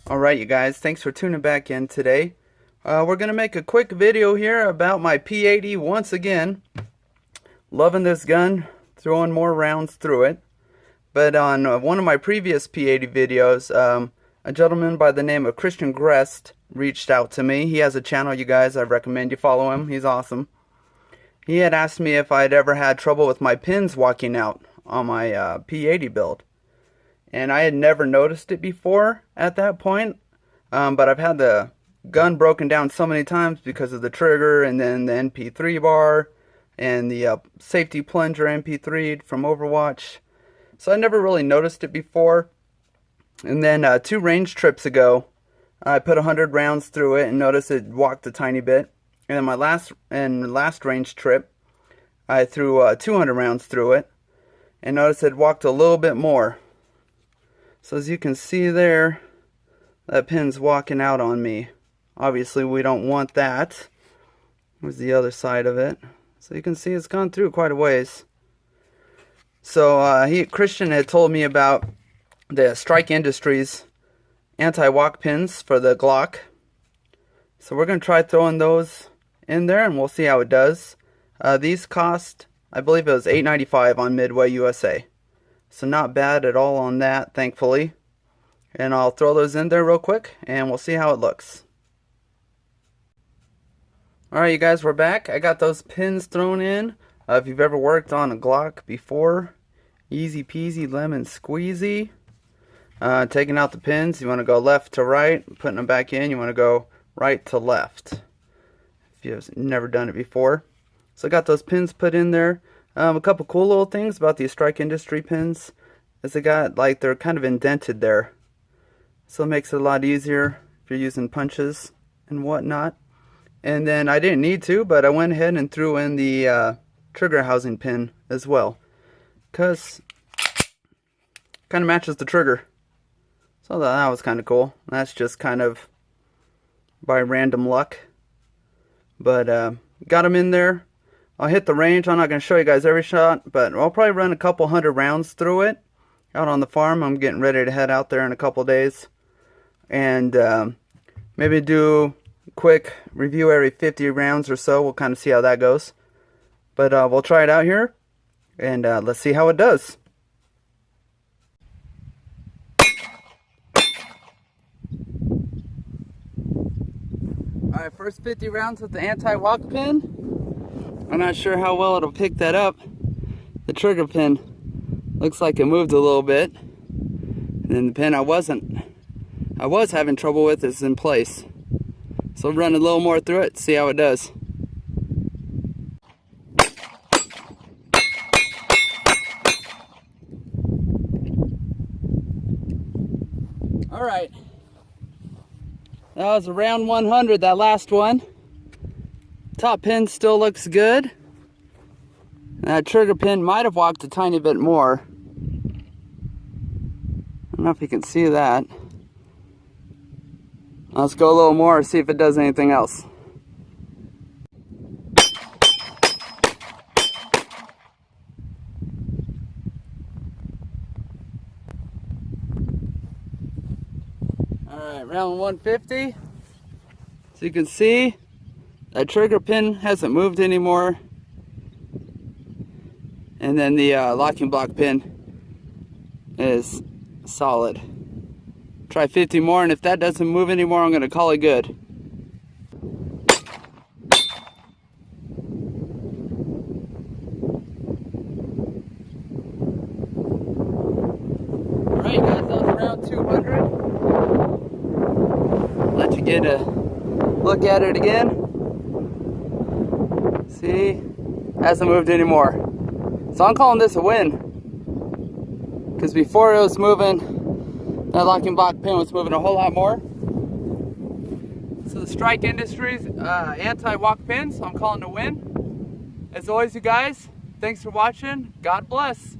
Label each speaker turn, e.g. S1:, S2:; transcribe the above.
S1: Alright, you guys, thanks for tuning back in today. We're going to make a quick video here about my P80 once again. Loving this gun, throwing more rounds through it. But on one of my previous P80 videos, a gentleman by the name of Christian Grest reached out to me. He has a channel, you guys. I recommend you follow him. He's awesome. He had asked me if I'd ever had trouble with my pins walking out on my P80 build. And I had never noticed it before at that point. But I've had the gun broken down so many times because of the trigger and then the MP3 bar and the safety plunger MP3 from Overwatch. So I never really noticed it before. And then 2 range trips ago, I put 100 rounds through it and noticed it walked a tiny bit. And then my last range trip, I threw 200 rounds through it and noticed it walked a little bit more. So as you can see there, that pin's walking out on me. Obviously we don't want that. Here's the other side of it. So you can see it's gone through quite a ways. So Christian had told me about the Strike Industries anti-walk pins for the Glock. So we're going to try throwing those in there and we'll see how it does. These cost, I believe it was $8.95 on Midway USA. So not bad at all on that, thankfully. And I'll throw those in there real quick and we'll see how it looks. Alright, you guys, we're back. I got those pins thrown in. If you've ever worked on a Glock before, easy peasy lemon squeezy. Taking out the pins, you want to go left to right. Putting them back in, you want to go right to left. If you've never done it before. So I got those pins put in there. A couple cool little things about these Strike Industry pins is they're kind of indented there. So it makes it a lot easier if you're using punches and whatnot. And then I didn't need to, but I went ahead and threw in the trigger housing pin as well. Because it kind of matches the trigger. So that was kind of cool. That's just kind of by random luck. But got them in there. I'll hit the range. I'm not going to show you guys every shot, but I'll probably run a couple 100 rounds through it out on the farm. I'm getting ready to head out there in a couple days. And maybe do a quick review every 50 rounds or so. We'll kind of see how that goes. But we'll try it out here, and let's see how it does. Alright, first 50 rounds with the anti-walk pin. I'm not sure how well it'll pick that up. The trigger pin looks like it moved a little bit. And then the pin I was having trouble with is in place. So run a little more through it, see how it does. Alright. That was around 100, that last one. Top pin still looks good. That trigger pin might have walked a tiny bit more. I don't know if you can see that. Let's go a little more, see if it does anything else. Alright, round 150. So you can see that trigger pin hasn't moved anymore. And then the locking block pin is solid. Try 50 more, and if that doesn't move anymore, I'm going to call it good. Alright guys, that was around 200. Let you get a look at it again. See, hasn't moved anymore. So I'm calling this a win. Because before it was moving, that locking block pin was moving a whole lot more. So the Strike Industries anti-walk pins, I'm calling a win. As always, you guys, thanks for watching. God bless.